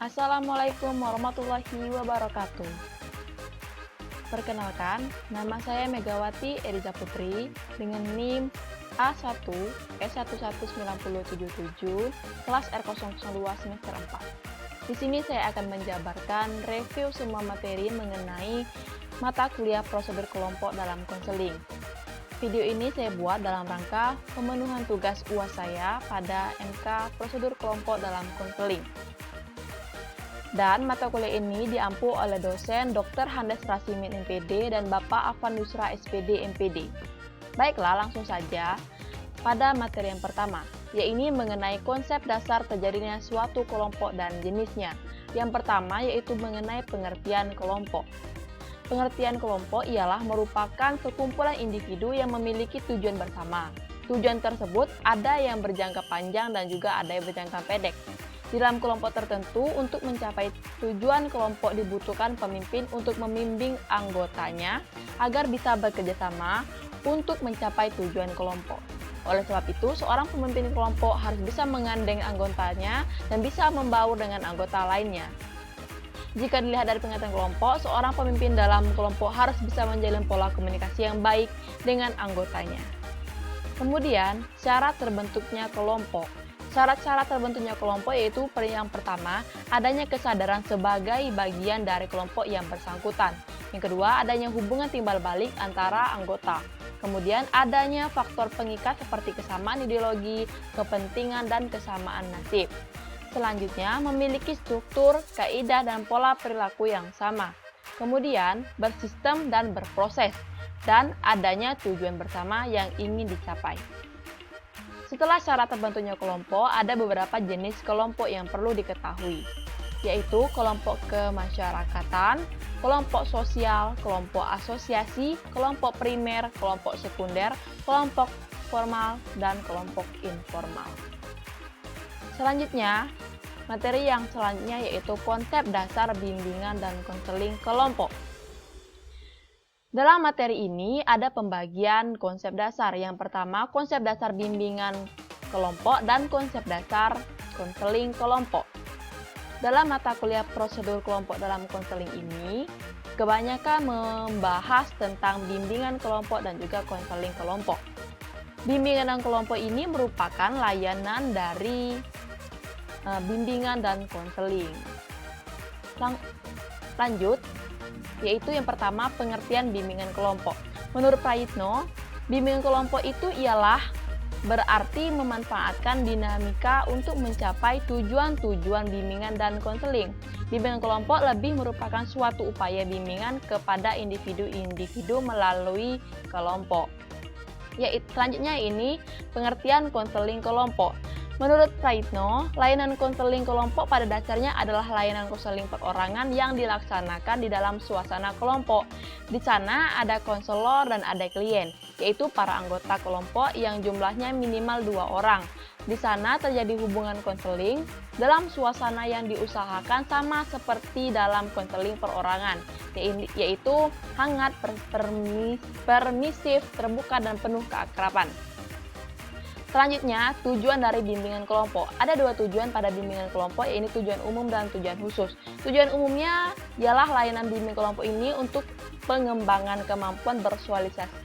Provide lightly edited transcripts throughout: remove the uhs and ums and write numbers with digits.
Assalamualaikum warahmatullahi wabarakatuh. Perkenalkan, nama saya Megawati Eriza Putri dengan NIM A1S11977 kelas R002 semester 4. Di sini saya akan menjabarkan review semua materi mengenai mata kuliah prosedur kelompok dalam konseling. Video ini saya buat dalam rangka pemenuhan tugas UAS saya pada MK Prosedur Kelompok dalam Konseling. Dan mata kuliah ini diampu oleh dosen Dr. Handes Rasimin MPD dan Bapak Afan Yusra SPD MPD. Baiklah, langsung saja pada materi yang pertama, yaitu mengenai konsep dasar terjadinya suatu kelompok dan jenisnya. Yang pertama yaitu mengenai pengertian kelompok. Pengertian kelompok ialah merupakan sekumpulan individu yang memiliki tujuan bersama. Tujuan tersebut ada yang berjangka panjang dan juga ada yang berjangka pendek. Di dalam kelompok tertentu, untuk mencapai tujuan kelompok dibutuhkan pemimpin untuk membimbing anggotanya agar bisa bekerja sama untuk mencapai tujuan kelompok. Oleh sebab itu, seorang pemimpin kelompok harus bisa menggandeng anggotanya dan bisa membaur dengan anggota lainnya. Jika dilihat dari pengertian kelompok, seorang pemimpin dalam kelompok harus bisa menjalin pola komunikasi yang baik dengan anggotanya. Kemudian, syarat terbentuknya kelompok. Syarat-syarat terbentuknya kelompok yaitu yang pertama, adanya kesadaran sebagai bagian dari kelompok yang bersangkutan. Yang kedua, adanya hubungan timbal balik antara anggota. Kemudian, adanya faktor pengikat seperti kesamaan ideologi, kepentingan, dan kesamaan nasib. Selanjutnya, memiliki struktur, kaidah, dan pola perilaku yang sama. Kemudian, bersistem dan berproses. Dan adanya tujuan bersama yang ingin dicapai. Setelah syarat terbentuknya kelompok, ada beberapa jenis kelompok yang perlu diketahui, yaitu kelompok kemasyarakatan, kelompok sosial, kelompok asosiasi, kelompok primer, kelompok sekunder, kelompok formal, dan kelompok informal. Selanjutnya, materi yang selanjutnya yaitu konsep dasar bimbingan dan konseling kelompok. Dalam materi ini ada pembagian konsep dasar. Yang pertama, konsep dasar bimbingan kelompok dan konsep dasar konseling kelompok. Dalam mata kuliah prosedur kelompok dalam konseling ini, kebanyakan membahas tentang bimbingan kelompok dan juga konseling kelompok. Bimbingan dan kelompok ini merupakan layanan dari bimbingan dan konseling. Lanjut, yaitu yang pertama pengertian bimbingan kelompok. Menurut Prayitno, bimbingan kelompok itu ialah berarti memanfaatkan dinamika untuk mencapai tujuan-tujuan bimbingan dan konseling. Bimbingan kelompok lebih merupakan suatu upaya bimbingan kepada individu-individu melalui kelompok. Selanjutnya ini pengertian konseling kelompok. Menurut Prayitno, layanan konseling kelompok pada dasarnya adalah layanan konseling perorangan yang dilaksanakan di dalam suasana kelompok. Di sana ada konselor dan ada klien, yaitu para anggota kelompok yang jumlahnya minimal 2 orang. Di sana terjadi hubungan konseling dalam suasana yang diusahakan sama seperti dalam konseling perorangan, yaitu hangat, permisif, terbuka, dan penuh keakraban. Selanjutnya, tujuan dari bimbingan kelompok. Ada 2 tujuan pada bimbingan kelompok, yaitu tujuan umum dan tujuan khusus. Tujuan umumnya ialah layanan bimbing kelompok ini untuk pengembangan kemampuan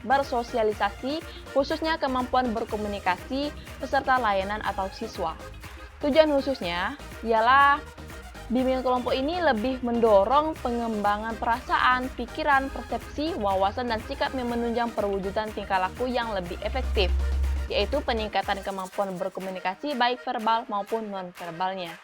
bersosialisasi, khususnya kemampuan berkomunikasi peserta layanan atau siswa. Tujuan khususnya ialah bimbingan kelompok ini lebih mendorong pengembangan perasaan, pikiran, persepsi, wawasan, dan sikap yang menunjang perwujudan tingkah laku yang lebih efektif, yaitu peningkatan kemampuan berkomunikasi baik verbal maupun non-verbalnya.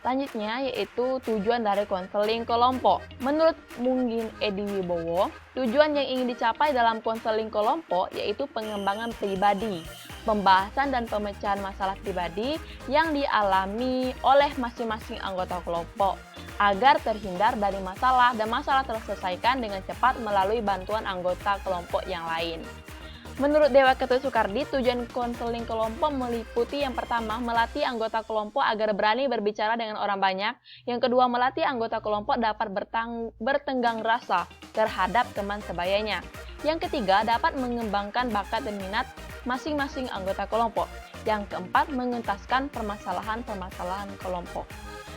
Selanjutnya yaitu tujuan dari konseling kelompok. Menurut Munggin Edi Wibowo, tujuan yang ingin dicapai dalam konseling kelompok yaitu pengembangan pribadi, pembahasan dan pemecahan masalah pribadi yang dialami oleh masing-masing anggota kelompok, agar terhindar dari masalah dan masalah terselesaikan dengan cepat melalui bantuan anggota kelompok yang lain. Menurut Dewa Ketut Soekardi, tujuan konseling kelompok meliputi yang pertama, melatih anggota kelompok agar berani berbicara dengan orang banyak. Yang kedua, melatih anggota kelompok dapat bertenggang rasa terhadap teman sebayanya. Yang ketiga, dapat mengembangkan bakat dan minat masing-masing anggota kelompok. Yang keempat, mengentaskan permasalahan-permasalahan kelompok.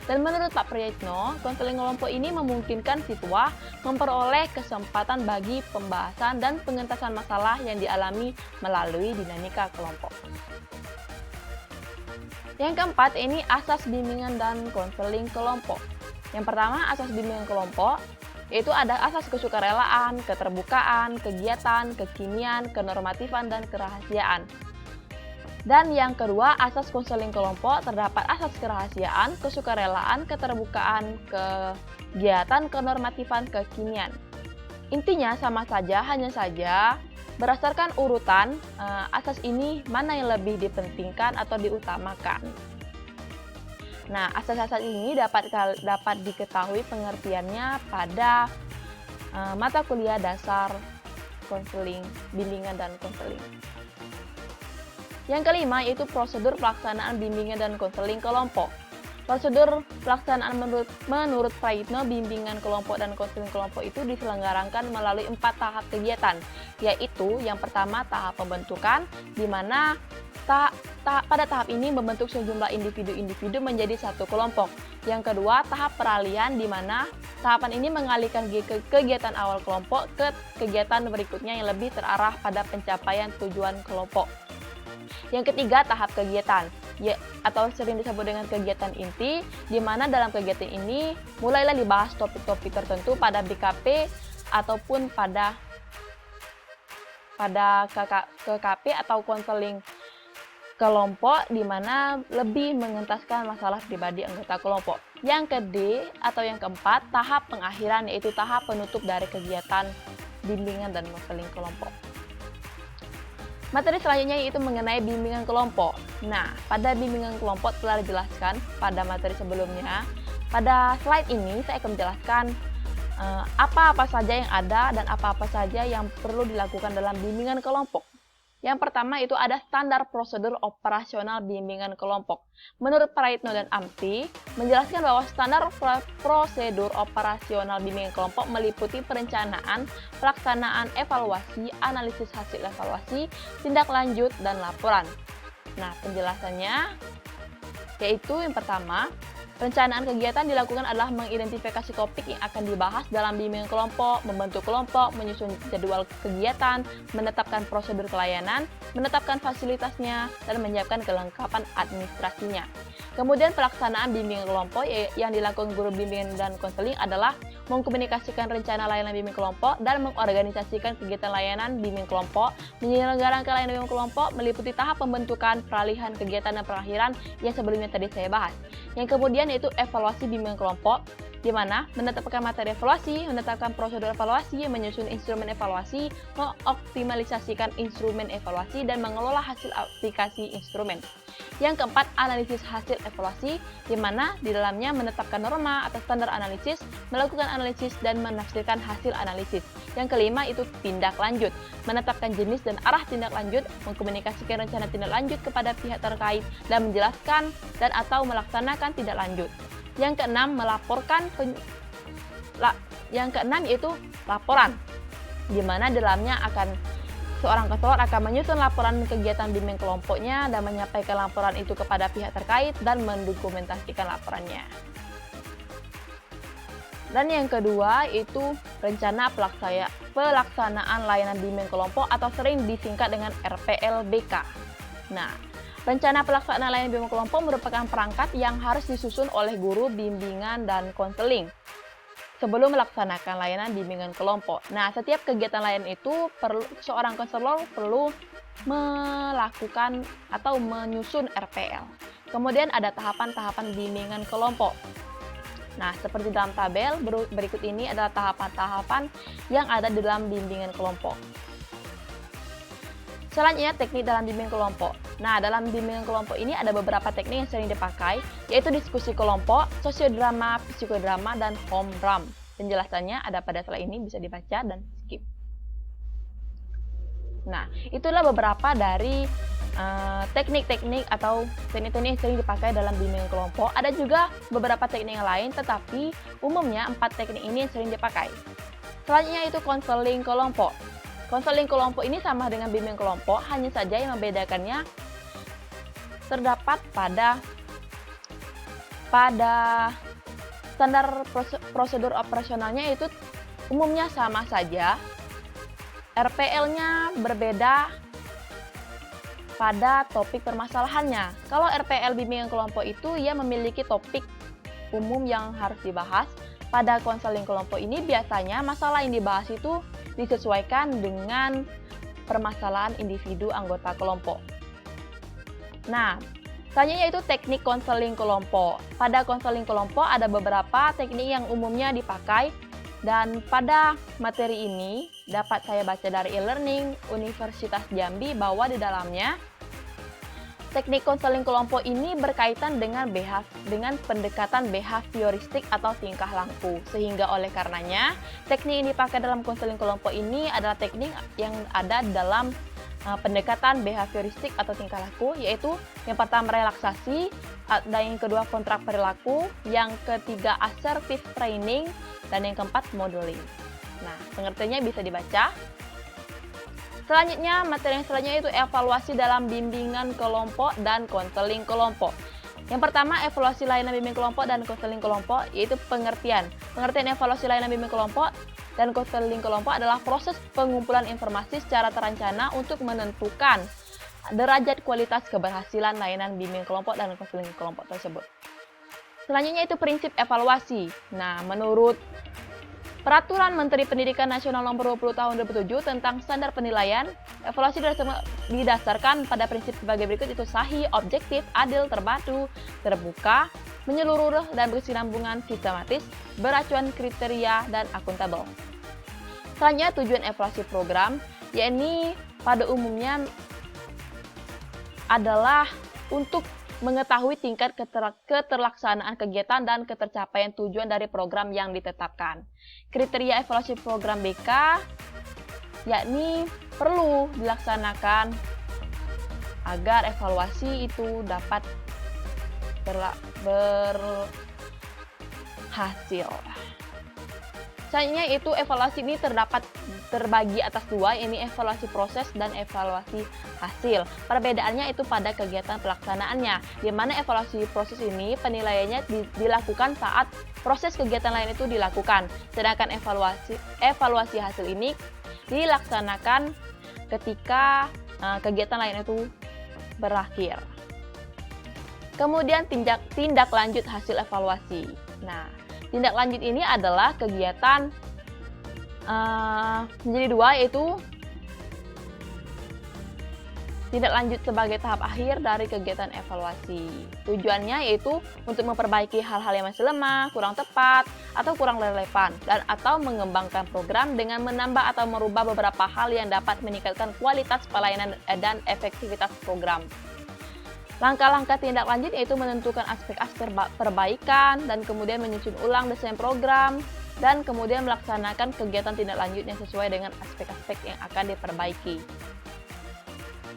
Dan menurut Pak Priyitno, konseling kelompok ini memungkinkan siswa memperoleh kesempatan bagi pembahasan dan pengentasan masalah yang dialami melalui dinamika kelompok. Yang keempat, ini asas bimbingan dan konseling kelompok. Yang pertama, asas bimbingan kelompok, yaitu ada asas kesukarelaan, keterbukaan, kegiatan, kekinian, kenormatifan, dan kerahasiaan. Dan yang kedua, asas konseling kelompok terdapat asas kerahasiaan, kesukarelaan, keterbukaan, kegiatan, kenormatifan, kekinian. Intinya sama saja, hanya saja berdasarkan urutan asas ini mana yang lebih dipentingkan atau diutamakan. Nah, asas-asas ini dapat diketahui pengertiannya pada mata kuliah dasar konseling, bimbingan dan konseling. Yang kelima yaitu prosedur pelaksanaan bimbingan dan konseling kelompok. Prosedur pelaksanaan menurut Prayitno, bimbingan kelompok dan konseling kelompok itu diselenggarakan melalui 4 tahap kegiatan, yaitu yang pertama tahap pembentukan, di mana pada tahap ini membentuk sejumlah individu-individu menjadi satu kelompok. Yang kedua, tahap peralihan, di mana tahapan ini mengalihkan kegiatan awal kelompok ke kegiatan berikutnya yang lebih terarah pada pencapaian tujuan kelompok. Yang ketiga, tahap kegiatan, atau sering disebut dengan kegiatan inti, di mana dalam kegiatan ini mulailah dibahas topik-topik tertentu pada BKP ataupun pada KKP atau konseling kelompok, di mana lebih mengentaskan masalah pribadi anggota kelompok. Yang keempat, tahap pengakhiran, yaitu tahap penutup dari kegiatan bimbingan dan konseling kelompok. Materi selanjutnya yaitu mengenai bimbingan kelompok. Nah, pada bimbingan kelompok telah dijelaskan pada materi sebelumnya. Pada slide ini saya akan menjelaskan apa-apa saja yang ada dan apa-apa saja yang perlu dilakukan dalam bimbingan kelompok. Yang pertama itu ada standar prosedur operasional bimbingan kelompok. Menurut Prayitno dan Amti, menjelaskan bahwa standar prosedur operasional bimbingan kelompok meliputi perencanaan, pelaksanaan, evaluasi, analisis hasil evaluasi, tindak lanjut, dan laporan. Nah, penjelasannya yaitu yang pertama, perencanaan kegiatan dilakukan adalah mengidentifikasi topik yang akan dibahas dalam bimbingan kelompok, membentuk kelompok, menyusun jadwal kegiatan, menetapkan prosedur pelayanan, menetapkan fasilitasnya, dan menyiapkan kelengkapan administrasinya. Kemudian pelaksanaan bimbingan kelompok yang dilakukan guru bimbingan dan konseling adalah mengkomunikasikan rencana layanan bimbingan kelompok dan mengorganisasikan kegiatan layanan bimbingan kelompok, menyelenggarakan layanan bimbingan kelompok meliputi tahap pembentukan, peralihan, kegiatan, dan perakhiran yang sebelumnya tadi saya bahas. Yang kemudian yaitu evaluasi bimbingan kelompok, di mana menetapkan materi evaluasi, menetapkan prosedur evaluasi, menyusun instrumen evaluasi, mengoptimalisasikan instrumen evaluasi, dan mengelola hasil aplikasi instrumen. Yang keempat, analisis hasil evaluasi, di mana di dalamnya menetapkan norma atau standar analisis, melakukan analisis, dan menafsirkan hasil analisis. Yang kelima itu tindak lanjut, menetapkan jenis dan arah tindak lanjut, mengkomunikasikan rencana tindak lanjut kepada pihak terkait, dan menjelaskan dan atau melaksanakan tindak lanjut. Yang keenam, yaitu laporan, di mana dalamnya seorang konselor akan menyusun laporan kegiatan bimbingan kelompoknya dan menyampaikan laporan itu kepada pihak terkait dan mendokumentasikan laporannya. Dan yang kedua itu rencana pelaksanaan layanan bimbingan kelompok atau sering disingkat dengan RPLBK. Nah, rencana pelaksanaan layanan bimbingan kelompok merupakan perangkat yang harus disusun oleh guru bimbingan dan konseling sebelum melaksanakan layanan bimbingan kelompok. Nah, setiap kegiatan layanan itu seorang konselor perlu melakukan atau menyusun RPL. Kemudian ada tahapan-tahapan bimbingan kelompok. Nah, seperti dalam tabel berikut ini adalah tahapan-tahapan yang ada di dalam bimbingan kelompok. Selanjutnya, teknik dalam bimbingan kelompok. Nah, dalam bimbingan kelompok ini ada beberapa teknik yang sering dipakai, yaitu diskusi kelompok, sosiodrama, psikodrama, dan home drum. Penjelasannya ada pada slide ini, bisa dibaca dan skip. Nah, itulah beberapa dari teknik-teknik atau teknik-teknik yang sering dipakai dalam bimbingan kelompok. Ada juga beberapa teknik yang lain, tetapi umumnya 4 teknik ini yang sering dipakai. Selanjutnya itu konseling kelompok. Konseling kelompok ini sama dengan bimbingan kelompok, hanya saja yang membedakannya terdapat pada standar prosedur operasionalnya itu umumnya sama saja. RPL-nya berbeda pada topik permasalahannya. Kalau RPL bimbingan kelompok itu ia memiliki topik umum yang harus dibahas. Pada konseling kelompok ini biasanya masalah yang dibahas itu disesuaikan dengan permasalahan individu anggota kelompok. Nah, selanjutnya itu teknik konseling kelompok. Pada konseling kelompok ada beberapa teknik yang umumnya dipakai, dan pada materi ini dapat saya baca dari e-learning Universitas Jambi bahwa di dalamnya teknik konseling kelompok ini berkaitan dengan pendekatan behavioristik atau tingkah laku. Sehingga oleh karenanya teknik yang dipakai dalam konseling kelompok ini adalah teknik yang ada dalam pendekatan behavioristik atau tingkah laku, yaitu yang pertama relaksasi, dan yang kedua kontrak perilaku, yang ketiga assertive training, dan yang keempat modeling. Nah, pengertiannya bisa dibaca. Selanjutnya, materi yang selanjutnya itu evaluasi dalam bimbingan kelompok dan konseling kelompok. Yang pertama, evaluasi layanan bimbingan kelompok dan konseling kelompok, yaitu pengertian. Pengertian evaluasi layanan bimbingan kelompok dan konseling kelompok adalah proses pengumpulan informasi secara terencana untuk menentukan derajat kualitas keberhasilan layanan bimbingan kelompok dan konseling kelompok tersebut. Selanjutnya itu prinsip evaluasi. Nah, menurut Peraturan Menteri Pendidikan Nasional Nomor 20 Tahun 2007 tentang standar penilaian, evaluasi didasarkan pada prinsip sebagai berikut, itu sahih, objektif, adil, terpadu, terbuka, menyeluruh dan berkesinambungan, sistematis, beracuan kriteria, dan akuntabel. Selanjutnya tujuan evaluasi program, yakni pada umumnya adalah untuk mengetahui tingkat keterlaksanaan kegiatan dan ketercapaian tujuan dari program yang ditetapkan. Kriteria evaluasi program BK yakni perlu dilaksanakan agar evaluasi itu dapat berhasil. Selanjutnya itu evaluasi ini terbagi atas dua, ini evaluasi proses dan evaluasi hasil. Perbedaannya itu pada kegiatan pelaksanaannya, di mana evaluasi proses ini penilaiannya dilakukan saat proses kegiatan lain itu dilakukan, sedangkan evaluasi hasil ini dilaksanakan ketika kegiatan lain itu berakhir. Kemudian tindak lanjut hasil evaluasi. Nah, tindak lanjut ini adalah kegiatan menjadi dua, yaitu tindak lanjut sebagai tahap akhir dari kegiatan evaluasi. Tujuannya yaitu untuk memperbaiki hal-hal yang masih lemah, kurang tepat, atau kurang relevan, atau mengembangkan program dengan menambah atau merubah beberapa hal yang dapat meningkatkan kualitas pelayanan dan efektivitas program. Langkah-langkah tindak lanjut yaitu menentukan aspek-aspek perbaikan dan kemudian menyusun ulang desain program dan kemudian melaksanakan kegiatan tindak lanjut yang sesuai dengan aspek-aspek yang akan diperbaiki.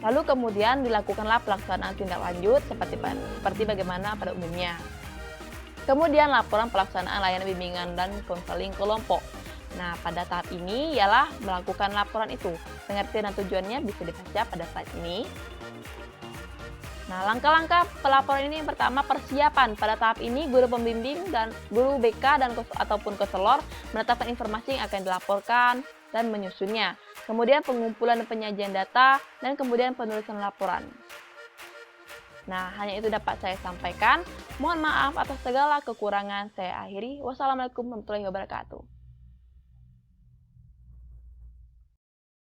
Lalu kemudian dilakukanlah pelaksanaan tindak lanjut seperti bagaimana pada umumnya. Kemudian laporan pelaksanaan layanan bimbingan dan konseling kelompok. Nah, pada tahap ini ialah melakukan laporan itu. Pengertian dan tujuannya bisa dibaca pada slide ini. Nah, langkah-langkah pelaporan ini yang pertama persiapan. Pada tahap ini guru pembimbing dan guru BK ataupun konselor menetapkan informasi yang akan dilaporkan dan menyusunnya. Kemudian pengumpulan dan penyajian data dan kemudian penulisan laporan. Nah, hanya itu dapat saya sampaikan. Mohon maaf atas segala kekurangan. Saya akhiri. Wassalamualaikum warahmatullahi wabarakatuh.